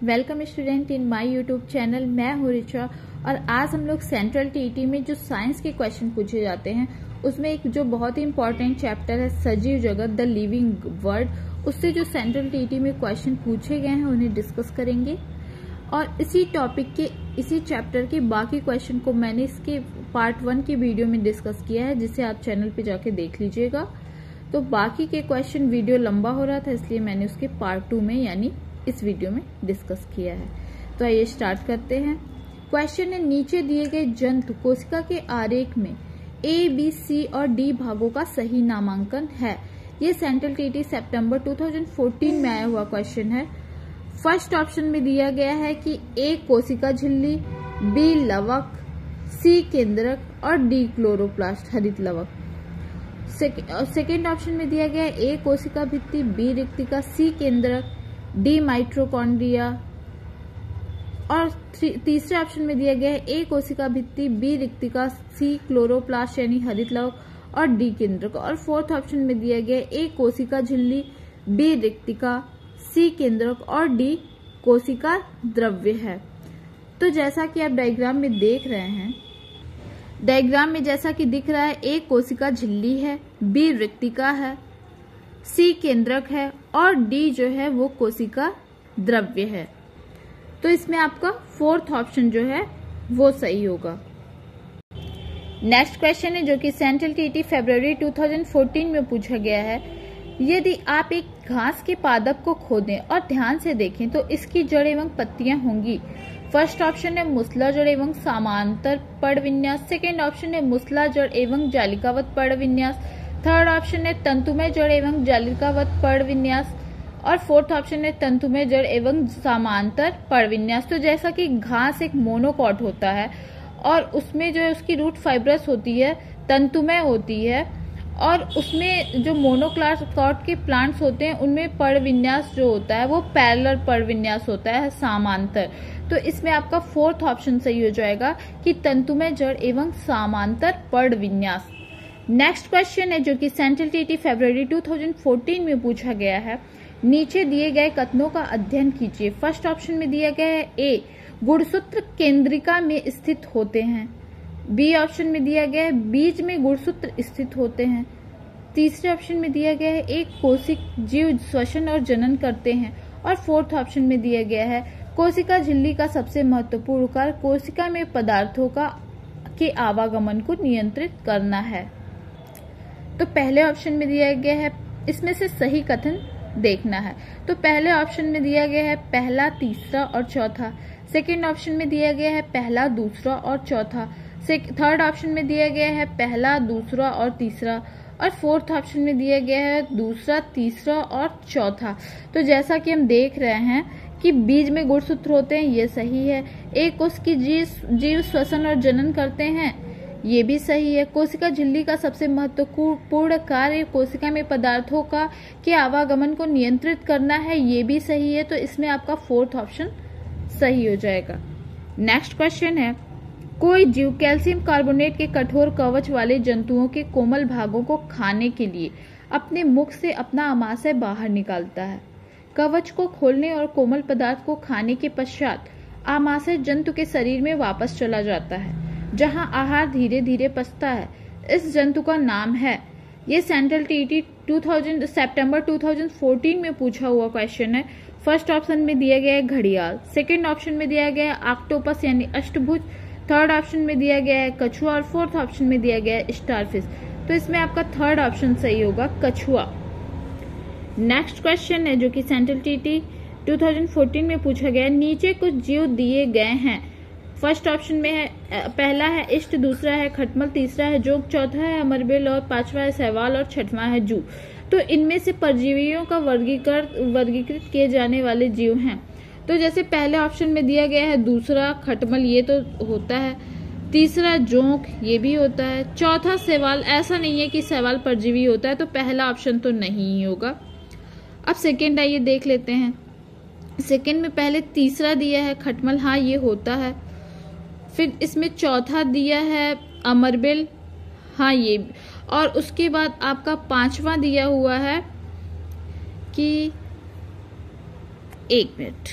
Welcome student in my YouTube channel. मैं हूँ रिचा और आज हम लोग सेंट्रल टीईटी में जो साइंस के क्वेश्चन पूछे जाते हैं उसमें एक जो बहुत ही इंपॉर्टेंट चैप्टर है सजीव जगत द लिविंग वर्ल्ड, उससे जो सेंट्रल टीईटी में क्वेश्चन पूछे गए हैं उन्हें डिस्कस करेंगे। और इसी टॉपिक के इसी चैप्टर के बाकी क्वेश्चन को मैंने इसके पार्ट 1 की वीडियो में डिस्कस किया है, जिसे आप चैनल पे जाके देख लीजिएगा। तो बाकी के क्वेश्चन वीडियो लंबा हो रहा था, इसलिए मैंने उसके पार्ट 2 में यानी इस वीडियो में डिस्कस किया है। तो आइए स्टार्ट करते हैं। क्वेश्चन है, नीचे दिए गए जंतु कोशिका के आरेख में ए, बी, सी और डी भागों का सही नामांकन है। ये सेंट्रल टीईटी सितंबर 2014 में आया हुआ क्वेश्चन है। फर्स्ट ऑप्शन में दिया गया है कि ए कोशिका झिल्ली, बी लवक, सी केंद्रक और डी क्लोरोप्लास्ट हरित लवक। सेकेंड ऑप्शन में दिया गया है ए कोशिका भित्ति, बी रिक्तिका, सी केंद्रक, डी माइटोकॉन्ड्रिया। और तीसरे ऑप्शन में दिया गया है ए कोशिका भित्ति, बी रिक्तिका, सी क्लोरोप्लास्ट यानी हरित लवक और डी केंद्रक। और फोर्थ ऑप्शन में दिया गया है ए कोशिका झिल्ली, बी रिक्तिका, सी केंद्रक और डी कोशिका द्रव्य है। तो जैसा कि आप डायग्राम में देख रहे हैं, डायग्राम में जैसा कि दिख रहा है ए कोशिका झिल्ली है, बी रिक्तिका है, सी केंद्रक है और डी जो है वो कोशिका द्रव्य है। तो इसमें आपका फोर्थ ऑप्शन जो है वो सही होगा। नेक्स्ट क्वेश्चन है जो कि सेंट्रल टीईटी फरवरी 2014 में पूछा गया है। यदि आप एक घास के पादप को खोदें और ध्यान से देखें तो इसकी जड़ एवं पत्तियां होंगी। फर्स्ट ऑप्शन है मूसला जड़ एवं समांतर पड़ विन्यास। सेकेंड ऑप्शन है मूसला जड़ एवं जालिकावत पड़ विन्यास। थर्ड ऑप्शन है तंतुमय जड़ एवं जालिकावत पड़ विन्यास। और फोर्थ ऑप्शन है तंतुमय जड़ एवं समांतर पड़ विन्यास। तो जैसा कि घास एक मोनोकॉट होता है और उसमें जो है उसकी रूट फाइब्रस होती है, तंतुमय होती है, और उसमें जो मोनोकॉट के प्लांट्स होते हैं उनमें पड़ विन्यास जो होता है वो पैरेलल पड़ विन्यास होता है, समांतर। तो इसमें आपका फोर्थ ऑप्शन सही हो जाएगा कि तंतुमय जड़ एवं समांतर पड़ विन्यास। नेक्स्ट क्वेश्चन है जो कि सेंट्रल टीईटी फरवरी 2014 में पूछा गया है। नीचे दिए गए कथनों का अध्ययन कीजिए। फर्स्ट ऑप्शन में दिया गया है ए गुणसूत्र केंद्रिका में स्थित होते हैं। बी ऑप्शन में दिया गया है बीज में गुणसूत्र स्थित होते हैं। तीसरे ऑप्शन में दिया गया है एक कोशिक जीव श्वसन और जनन करते हैं। और फोर्थ ऑप्शन में दिया गया है कोशिका झिल्ली का सबसे महत्वपूर्ण कार्य कोशिका में पदार्थों के आवागमन को नियंत्रित करना है। तो पहले ऑप्शन में दिया गया है, इसमें से सही कथन देखना है। तो पहले ऑप्शन में दिया गया है पहला, तीसरा और चौथा। सेकंड ऑप्शन में दिया गया है पहला, दूसरा और चौथा। थर्ड ऑप्शन में दिया गया है पहला, दूसरा और तीसरा। और फोर्थ ऑप्शन में दिया गया है दूसरा, तीसरा और चौथा। तो जैसा कि हम देख रहे हैं कि बीज में गुणसूत्र होते हैं, ये सही है। एक कोश की जीव श्वसन और जनन करते हैं, ये भी सही है। कोशिका झिल्ली का सबसे महत्वपूर्ण कार्य कोशिका में पदार्थों के आवागमन को नियंत्रित करना है, ये भी सही है। तो इसमें आपका फोर्थ ऑप्शन सही हो जाएगा। नेक्स्ट क्वेश्चन है, कोई जीव कैल्शियम कार्बोनेट के कठोर कवच वाले जंतुओं के कोमल भागों को खाने के लिए अपने मुख से अपना आमाशय बाहर निकालता है। कवच को खोलने और कोमल पदार्थ को खाने के पश्चात आमाशय जंतु के शरीर में वापस चला जाता है, जहां आहार धीरे धीरे पचता है। इस जंतु का नाम है, ये सेंट्रल टीईटी सितंबर 2014 में पूछा हुआ क्वेश्चन है। फर्स्ट ऑप्शन में दिया गया है घड़ियाल। सेकंड ऑप्शन में दिया गया है ऑक्टोपस यानी अष्टभुज। थर्ड ऑप्शन में दिया गया है कछुआ और फोर्थ ऑप्शन में दिया गया है स्टारफिश। तो इसमें आपका थर्ड ऑप्शन सही होगा, कछुआ। नेक्स्ट क्वेश्चन है जो कि सेंट्रल टीईटी 2014 में पूछा गया है। नीचे कुछ जीव दिए गए हैं। फर्स्ट ऑप्शन में है, पहला है इष्ट, दूसरा है खटमल, तीसरा है जोंक, चौथा है अमरबेल और पांचवा है शैवाल और छठवां है जू। तो इनमें से परजीवियों का वर्गीकृत किए जाने वाले जीव हैं। तो जैसे पहले ऑप्शन में दिया गया है दूसरा खटमल, ये तो होता है। तीसरा जोंक, ये भी होता है। चौथा शैवाल, ऐसा नहीं है कि शैवाल परजीवी होता है, तो पहला ऑप्शन तो नहीं ही होगा। अब सेकेंड आइए देख लेते हैं। सेकेंड में पहले तीसरा दिया है खटमल, हाँ ये होता है। फिर इसमें चौथा दिया है अमरबेल, हाँ ये। और उसके बाद आपका पांचवा दिया हुआ है कि एक मिनट,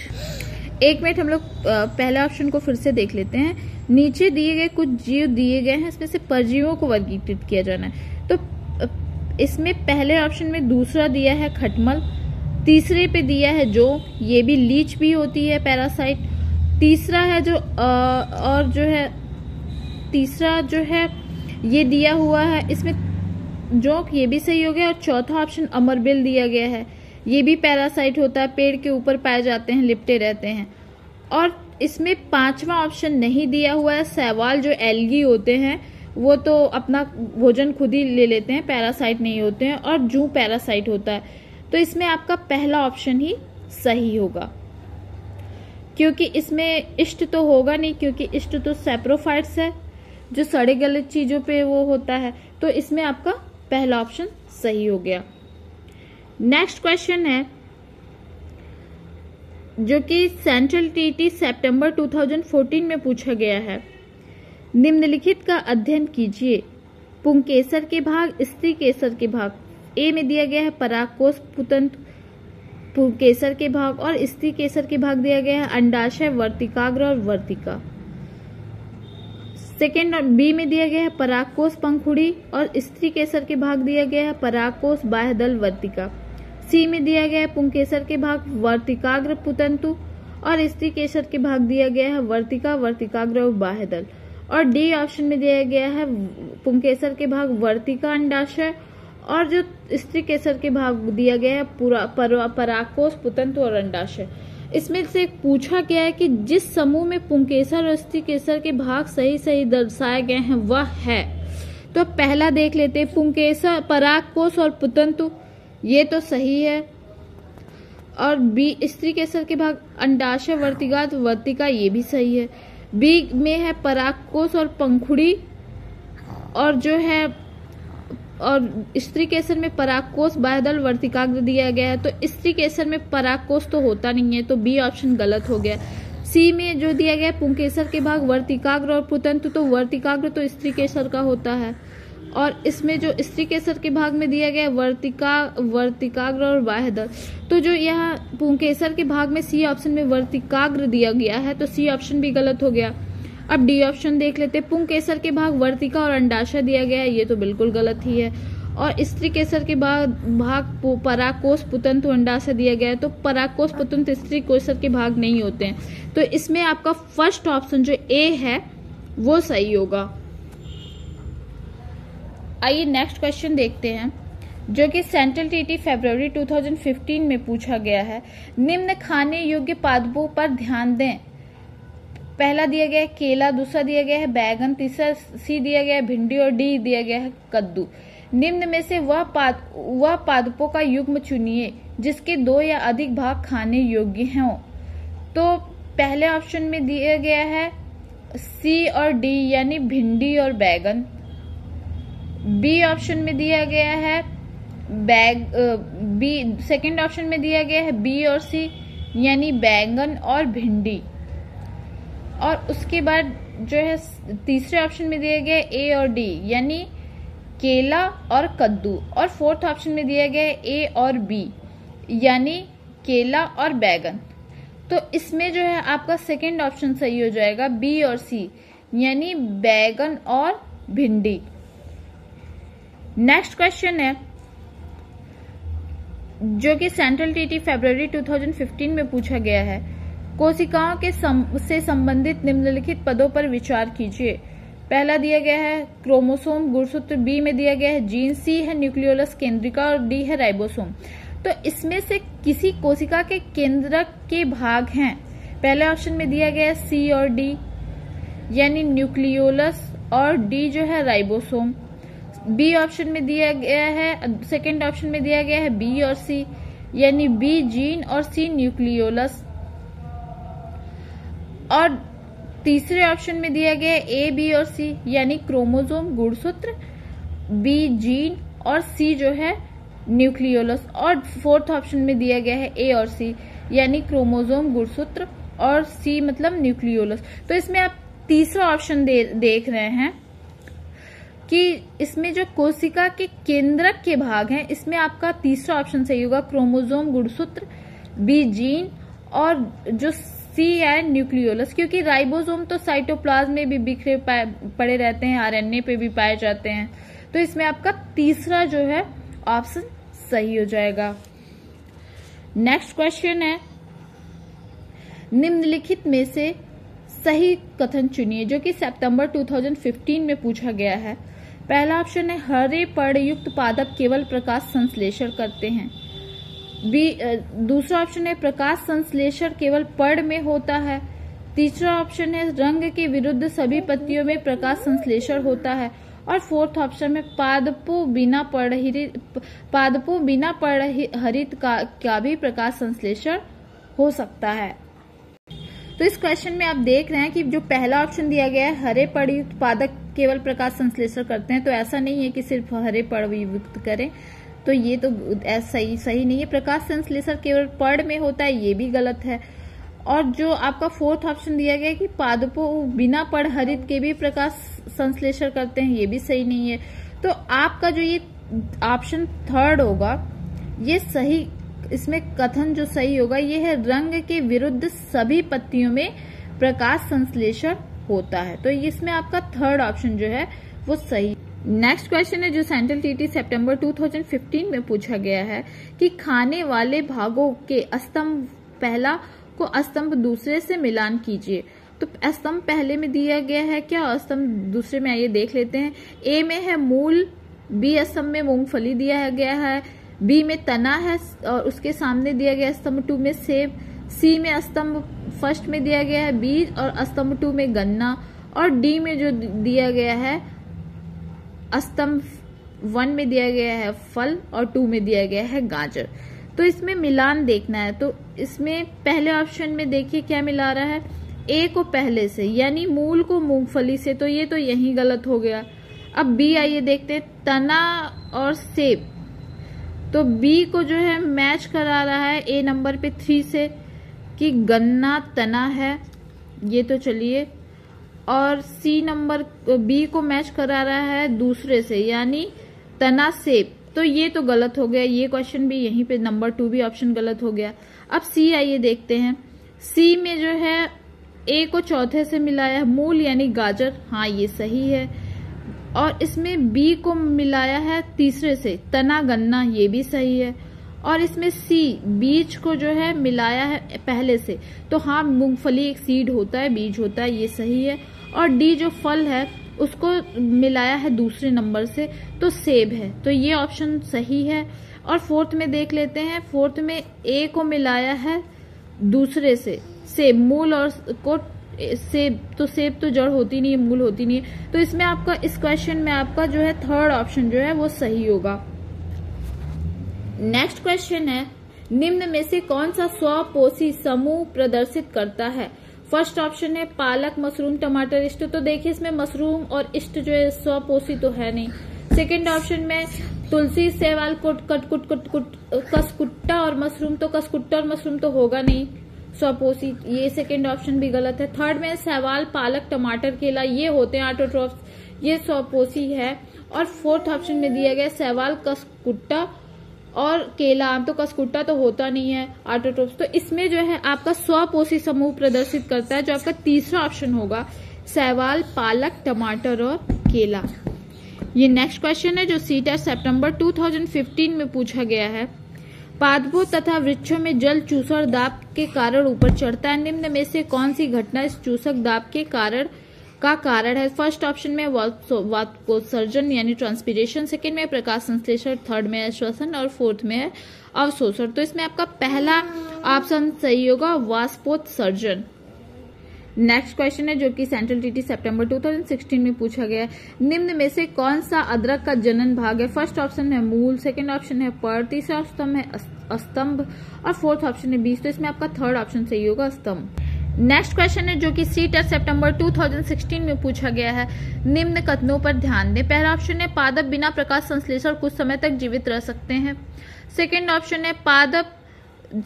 एक मिनट हम लोग पहले ऑप्शन को फिर से देख लेते हैं। नीचे दिए गए कुछ जीव दिए गए हैं, इसमें से परजीवों को वर्गीकृत किया जाना है। तो इसमें पहले ऑप्शन में दूसरा दिया है खटमल, तीसरे पे दिया है जो ये भी लीच भी होती है पैरासाइट, तीसरा है जो और जो है तीसरा जो है ये दिया हुआ है इसमें जोंक, ये भी सही हो गया। और चौथा ऑप्शन अमरबिल दिया गया है, ये भी पैरासाइट होता है, पेड़ के ऊपर पाए जाते हैं, लिपटे रहते हैं। और इसमें पांचवा ऑप्शन नहीं दिया हुआ है शैवाल, जो एल्गी होते हैं वो तो अपना भोजन खुद ही ले लेते हैं, पैरासाइट नहीं होते हैं। और जू पैरासाइट होता है। तो इसमें आपका पहला ऑप्शन ही सही होगा, क्योंकि इसमें इष्ट तो होगा नहीं, क्योंकि इष्ट तो सैप्रोफाइट्स है जो सड़े गले चीजों पे वो होता है। तो इसमें आपका पहला ऑप्शन सही हो गया। नेक्स्ट क्वेश्चन है जो कि सेंट्रल टीटी सितंबर 2014 में पूछा गया है। निम्नलिखित का अध्ययन कीजिए। पुंकेसर के भाग, स्त्री केसर के भाग। ए में दिया गया है परागकोश, पुतंत्र, पुंकेसर के भाग, और स्त्री केसर के भाग दिया गया है अंडाशय, वर्तिकाग्र और वर्तिका। सेकेंड और बी में दिया गया है परागकोश, पंखुड़ी, और स्त्री केसर के भाग दिया गया है परागकोश, बाह्यदल, वर्तिका। सी में दिया गया है पुंकेसर के भाग वर्तिकाग्र, पुतंतु, और स्त्री केसर के भाग दिया गया है वर्तिका, वर्तिकाग्र और बाह्यदल। और डी ऑप्शन में दिया गया है पुंकेसर के भाग वर्तिका, अंडाशय, और जो स्त्री केसर के भाग दिया गया है परागकोश, पुतंतु और अंडाशय। इसमें से पूछा गया है कि जिस समूह में पुंकेसर और स्त्री केसर के भाग सही सही दर्शाए गए हैं वह है। तो पहला देख लेते हैं, पुंकेसर, परागकोश और पुतंतु, ये तो सही है। और बी स्त्री केसर के भाग अंडाशय, वर्तिका, वर्तिका, ये भी सही है। बी में है परागकोश और पंखुड़ी, और जो है और स्त्री केसर में परागकोश, बाह्यदल, वर्तिकाग्र दिया गया है। तो स्त्री केसर में परागकोश तो होता नहीं है, तो बी ऑप्शन गलत हो गया। सी में जो दिया गया पुंकेसर के भाग वर्तिकाग्र और पुतंतु, तो वर्तिकाग्र तो स्त्री केसर का होता है। और इसमें जो स्त्री केसर के भाग में दिया गया वर्तिकाग्र और बाह्यदल, तो जो यहाँ पुंकेसर के भाग में सी ऑप्शन में वर्तिकाग्र दिया गया है, तो सी ऑप्शन भी गलत हो गया। अब डी ऑप्शन देख लेते हैं। पुंकेसर के भाग वर्तिका और अंडाशय दिया गया है, ये तो बिल्कुल गलत ही है। और स्त्री केसर के भाग परागकोश, पुतंतु, अंडाशय दिया गया है, तो परागकोश, पुतंतु, स्त्री केसर के भाग नहीं होते हैं। तो इसमें आपका फर्स्ट ऑप्शन जो ए है वो सही होगा। आइए नेक्स्ट क्वेश्चन देखते हैं, जो कि सेंट्रल टीटी फरवरी 2015 में पूछा गया है। निम्न खाने योग्य पादपों पर ध्यान दें। पहला दिया गया है केला, दूसरा दिया गया है बैगन, तीसरा सी दिया गया है भिंडी, और डी दिया गया है कद्दू। निम्न में से वह पादपों का युग्म चुनिए जिसके 2 या अधिक भाग खाने योग्य हों। तो पहले ऑप्शन में दिया गया है सी और डी, यानी भिंडी और बैगन। बी ऑप्शन में दिया गया है सेकेंड ऑप्शन में दिया गया है बी और सी, यानी बैंगन और भिंडी। और उसके बाद जो है तीसरे ऑप्शन में दिया गया ए और डी, यानी केला और कद्दू। और फोर्थ ऑप्शन में दिया गया ए और बी, यानी केला और बैगन। तो इसमें जो है आपका सेकेंड ऑप्शन सही हो जाएगा, बी और सी, यानी बैगन और भिंडी। नेक्स्ट क्वेश्चन है, जो कि सेंट्रल टीटी फरवरी 2015 में पूछा गया है। कोशिकाओं के से संबंधित निम्नलिखित पदों पर विचार कीजिए। पहला दिया गया है क्रोमोसोम, गुणसूत्र, बी में दिया गया है जीन, सी है न्यूक्लियोलस केंद्रिका, और डी है राइबोसोम। तो इसमें से किसी कोशिका के केंद्रक के भाग हैं। पहले ऑप्शन में दिया गया है सी और डी, यानी न्यूक्लियोलस, और डी जो है राइबोसोम। बी ऑप्शन में दिया गया है, सेकेंड ऑप्शन में दिया गया है बी और सी, यानी बी जीन और सी न्यूक्लियोलस। और तीसरे ऑप्शन में दिया गया है ए, बी और सी, यानी क्रोमोसोम, गुणसूत्र, बी जीन और सी जो है न्यूक्लियोलस। और फोर्थ ऑप्शन में दिया गया है ए और सी, यानी क्रोमोसोम, गुणसूत्र और सी मतलब न्यूक्लियोलस। तो इसमें आप तीसरा ऑप्शन देख रहे हैं कि इसमें जो कोशिका के केंद्रक के भाग हैं, इसमें आपका तीसरा ऑप्शन सही होगा, क्रोमोसोम, गुणसूत्र, बी जीन, और जो सी है न्यूक्लियोलस, क्योंकि राइबोसोम तो साइटोप्लाज्म में भी बिखरे पड़े रहते हैं, आरएनए पे भी पाए जाते हैं। तो इसमें आपका तीसरा जो है ऑप्शन सही हो जाएगा। नेक्स्ट क्वेश्चन है, निम्नलिखित में से सही कथन चुनिए, जो कि सितंबर 2015 में पूछा गया है। पहला ऑप्शन है हरे पर्णयुक्त पादप केवल प्रकाश संश्लेषण करते हैं। दूसरा ऑप्शन है प्रकाश संश्लेषण केवल पर्ण में होता है। तीसरा ऑप्शन है रंग के विरुद्ध सभी पत्तियों में प्रकाश संश्लेषण होता है। और फोर्थ ऑप्शन में पादपों बिना पर्णहरित का भी प्रकाश संश्लेषण हो सकता है। तो इस क्वेश्चन में आप देख रहे हैं कि जो पहला ऑप्शन दिया गया है हरे पर्णयुक्त पादप केवल प्रकाश संश्लेषण करते हैं, तो ऐसा नहीं है कि सिर्फ हरे पर्णयुक्त करें, तो ये तो सही नहीं है। प्रकाश संश्लेषण केवल पर्ण में होता है, ये भी गलत है। और जो आपका फोर्थ ऑप्शन दिया गया है कि पादपों बिना पर्णहरित के भी प्रकाश संश्लेषण करते हैं, ये भी सही नहीं है। तो आपका जो ये ऑप्शन थर्ड होगा ये सही, इसमें कथन जो सही होगा ये है रंग के विरुद्ध सभी पत्तियों में प्रकाश संश्लेषण होता है। तो इसमें आपका थर्ड ऑप्शन जो है वो सही। नेक्स्ट क्वेश्चन है जो सेंट्रल टीटी सितंबर 2015 में पूछा गया है कि खाने वाले भागों के स्तंभ पहला को स्तंभ दूसरे से मिलान कीजिए। तो स्तंभ पहले में दिया गया है क्या, स्तंभ दूसरे में आइए देख लेते हैं। ए में है मूल, बी स्तंभ में मूंगफली दिया गया है, बी में तना है और उसके सामने दिया गया स्तंभ 2 में सेब, सी में स्तंभ फर्स्ट में दिया गया है बीज और स्तंभ 2 में गन्ना, और डी में जो दिया गया है स्तंभ 1 में दिया गया है फल और 2 में दिया गया है गाजर। तो इसमें मिलान देखना है। तो इसमें पहले ऑप्शन में देखिए क्या मिला रहा है, ए को पहले से यानी मूल को मूंगफली से, तो ये तो यही गलत हो गया। अब बी आइए देखते हैं, तना और सेब, तो बी को जो है मैच करा रहा है ए नंबर पे 3 से कि गन्ना तना है, ये तो चलिए। और सी नंबर बी को मैच करा रहा है दूसरे से यानी तना सेब, तो ये तो गलत हो गया। ये क्वेश्चन भी यहीं पे नंबर 2 भी ऑप्शन गलत हो गया। अब सी आइए देखते हैं, सी में जो है ए को चौथे से मिलाया है मूल यानी गाजर, हाँ ये सही है। और इसमें बी को मिलाया है तीसरे से तना गन्ना, ये भी सही है। और इसमें सी बीज को जो है मिलाया है पहले से, तो हाँ मूंगफली एक सीड होता है, बीज होता है, ये सही है। और डी जो फल है उसको मिलाया है दूसरे नंबर से, तो सेब है, तो ये ऑप्शन सही है। और फोर्थ में देख लेते हैं, फोर्थ में ए को मिलाया है दूसरे से सेब, मूल और को सेब, तो सेब तो जड़ होती नहीं है, मूल होती नहीं है, तो इसमें आपका इस क्वेश्चन में आपका जो है थर्ड ऑप्शन जो है वो सही होगा। नेक्स्ट क्वेश्चन है, निम्न में से कौन सा स्वपोषी समूह प्रदर्शित करता है। फर्स्ट ऑप्शन है पालक, मशरूम, टमाटर, इष्ट, तो देखिए इसमें मशरूम और इष्ट जो है स्वपोषी तो है नहीं। सेकेंड ऑप्शन में तुलसी, शैवाल, कसकुट्टा और मशरूम, तो कसकुट्टा और मशरूम तो होगा नहीं स्वपोषी, ये सेकेंड ऑप्शन भी गलत है। थर्ड में शैवाल, पालक, टमाटर, केला, ये होते हैं ऑटोट्रॉफ्स, ये स्वपोषी है। और फोर्थ ऑप्शन में दिया गया शैवाल, कसकुट्टा और केला, आम तो कसकुट्टा तो होता नहीं है ऑटोट्रॉफ्स, तो इसमें जो है आपका स्वपोषी समूह प्रदर्शित करता है, जो आपका तीसरा ऑप्शन होगा शैवाल, पालक, टमाटर और केला। ये नेक्स्ट क्वेश्चन है जो सीटेट सितंबर 2015 में पूछा गया है। पादपों तथा वृक्षों में जल चूसर दाब के कारण ऊपर चढ़ता है, निम्न में से कौन सी घटना इस चूसक दाब के कारण है। फर्स्ट ऑप्शन में वाष्पोत्सर्जन यानी ट्रांसपीरेशन, सेकंड में प्रकाश संश्लेषण, थर्ड में है श्वसन और फोर्थ में है अवशोषण। तो इसमें आपका पहला ऑप्शन सही होगा वाष्पोत्सर्जन। नेक्स्ट क्वेश्चन है जो कि सेंट्रल टीटी सितंबर 2016 में पूछा गया है, निम्न में से कौन सा अदरक का जनन भाग है। फर्स्ट ऑप्शन है मूल, सेकंड ऑप्शन है पर्ण, तीसरा ऑप्शन है स्तंभ और फोर्थ ऑप्शन है बीज, तो इसमें आपका थर्ड ऑप्शन सही होगा स्तंभ। नेक्स्ट क्वेश्चन है जो कि सीटेट सितंबर 2016 में पूछा गया है, निम्न कथनों पर ध्यान दें। पहला ऑप्शन है पादप बिना प्रकाश संश्लेषण कुछ समय तक जीवित रह सकते हैं। सेकंड ऑप्शन है पादप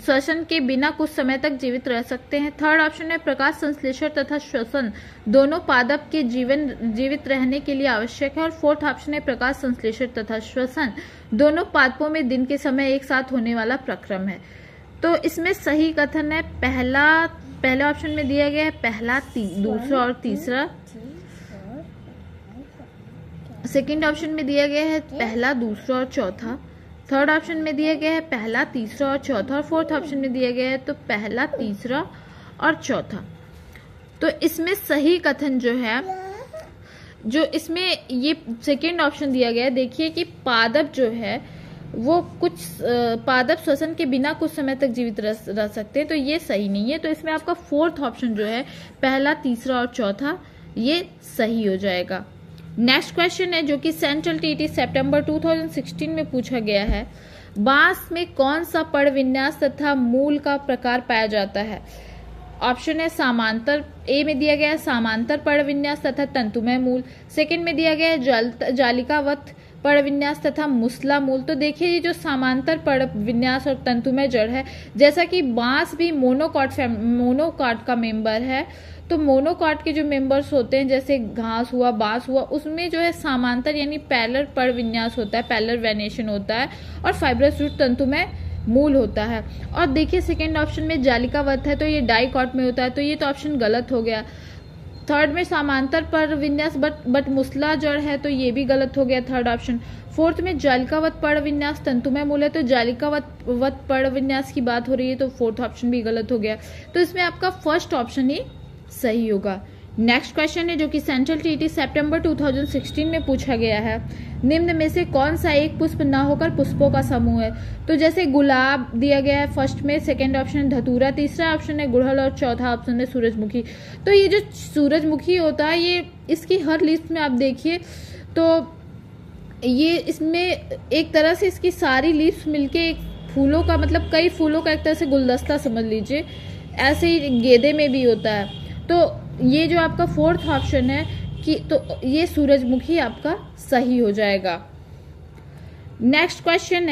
श्वसन के बिना कुछ समय तक जीवित रह सकते हैं। थर्ड ऑप्शन है प्रकाश संश्लेषण तथा श्वसन दोनों पादप के जीवित रहने के लिए आवश्यक है। और फोर्थ ऑप्शन है प्रकाश संश्लेषण तथा श्वसन दोनों पादपों में दिन के समय एक साथ होने वाला प्रक्रम है। तो इसमें सही कथन है पहला पहले ऑप्शन में दिया गया है पहला, दूसरा और तीसरा। सेकंड ऑप्शन में दिया गया है पहला, दूसरा और चौथा। थर्ड ऑप्शन में दिया गया है पहला, तीसरा और चौथा। और फोर्थ ऑप्शन में दिया गया है तो पहला, तीसरा और चौथा। तो इसमें सही कथन जो है, जो इसमें ये सेकेंड ऑप्शन दिया गया है, देखिए कि पादप जो है वो कुछ पादप श्वसन के बिना कुछ समय तक जीवित रह सकते हैं, तो ये सही नहीं है। तो इसमें आपका फोर्थ ऑप्शन जो है पहला, तीसरा और चौथा, ये सही हो जाएगा। नेक्स्ट क्वेश्चन है जो कि सेंट्रल टीटी सितंबर 2016 में पूछा गया है। बांस में कौन सा पड़ विन्यास तथा मूल का प्रकार पाया जाता है? ऑप्शन है समांतर, ए में दिया गया है समांतर पड़ विन्यास तथा तंतुमय मूल। सेकंड में दिया गया है जालिकावत पड़ विन्यास तथा मुसला मूल। तो देखिए ये जो समांतर पड़ विन्यास और तंतुमय जड़ है, जैसा कि बांस भी मोनोकॉट का मेंबर है, तो मोनोकॉट के जो मेंबर्स होते हैं जैसे घास हुआ, बांस हुआ, उसमें जो है समांतर यानी पैरेलल पड़ विन्यास होता है, पैरेलल वेनेशन होता है, और फाइब्रस रूट तंतुमय मूल होता है। और देखिए सेकेंड ऑप्शन में जालिकावत है तो ये डाइकॉट में होता है, तो ये तो ऑप्शन गलत हो गया। थर्ड में समांतर पर विन्यास बट मुसला जड़ है, तो ये भी गलत हो गया थर्ड ऑप्शन। फोर्थ में जालिकावत पड़ विन्यास तंतुमय मूल है, तो जालिकावत पड़ विन्यास की बात हो रही है, तो फोर्थ ऑप्शन भी गलत हो गया। तो इसमें आपका फर्स्ट ऑप्शन ही सही होगा। नेक्स्ट क्वेश्चन है जो कि सेंट्रल टीटी सितंबर 2016 में पूछा गया है। निम्न में से कौन सा एक पुष्प न होकर पुष्पों का समूह है? तो जैसे गुलाब दिया गया है फर्स्ट में, सेकंड ऑप्शन है धतूरा, तीसरा ऑप्शन है गुड़हल और चौथा ऑप्शन है सूरजमुखी। तो ये जो सूरजमुखी होता है, ये इसकी हर लिस्ट में आप देखिए तो ये इसमें एक तरह से इसकी सारी लीव्स मिलके एक फूलों का, मतलब कई फूलों का एक तरह से गुलदस्ता समझ लीजिए। ऐसे ही गेंदे में भी होता है। तो ये जो आपका फोर्थ ऑप्शन है कि तो ये सूरजमुखी आपका सही हो जाएगा। नेक्स्ट क्वेश्चन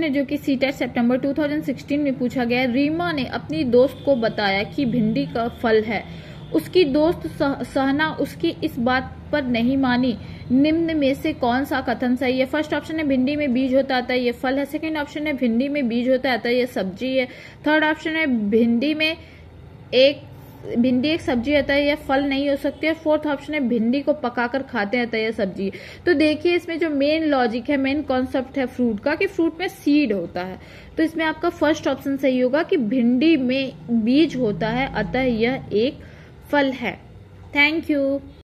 है जो कि सीटेट सितंबर 2016 में पूछा गया है। रीमा ने अपनी दोस्त को बताया कि भिंडी का फल है। उसकी दोस्त सहना उसकी इस बात पर नहीं मानी। निम्न में से कौन सा कथन सही है? फर्स्ट ऑप्शन है भिंडी में बीज होता है ये फल है। सेकंड ऑप्शन है भिंडी में बीज होता है ये सब्जी है। थर्ड ऑप्शन है भिंडी एक सब्जी आता है, यह फल नहीं हो सकती है। फोर्थ ऑप्शन है भिंडी को पकाकर खाते हैं यह सब्जी है। तो देखिए इसमें जो मेन लॉजिक है, मेन कॉन्सेप्ट है फ्रूट का, कि फ्रूट में सीड होता है, तो इसमें आपका फर्स्ट ऑप्शन सही होगा कि भिंडी में बीज होता है, अतः यह एक फल है। Thank you.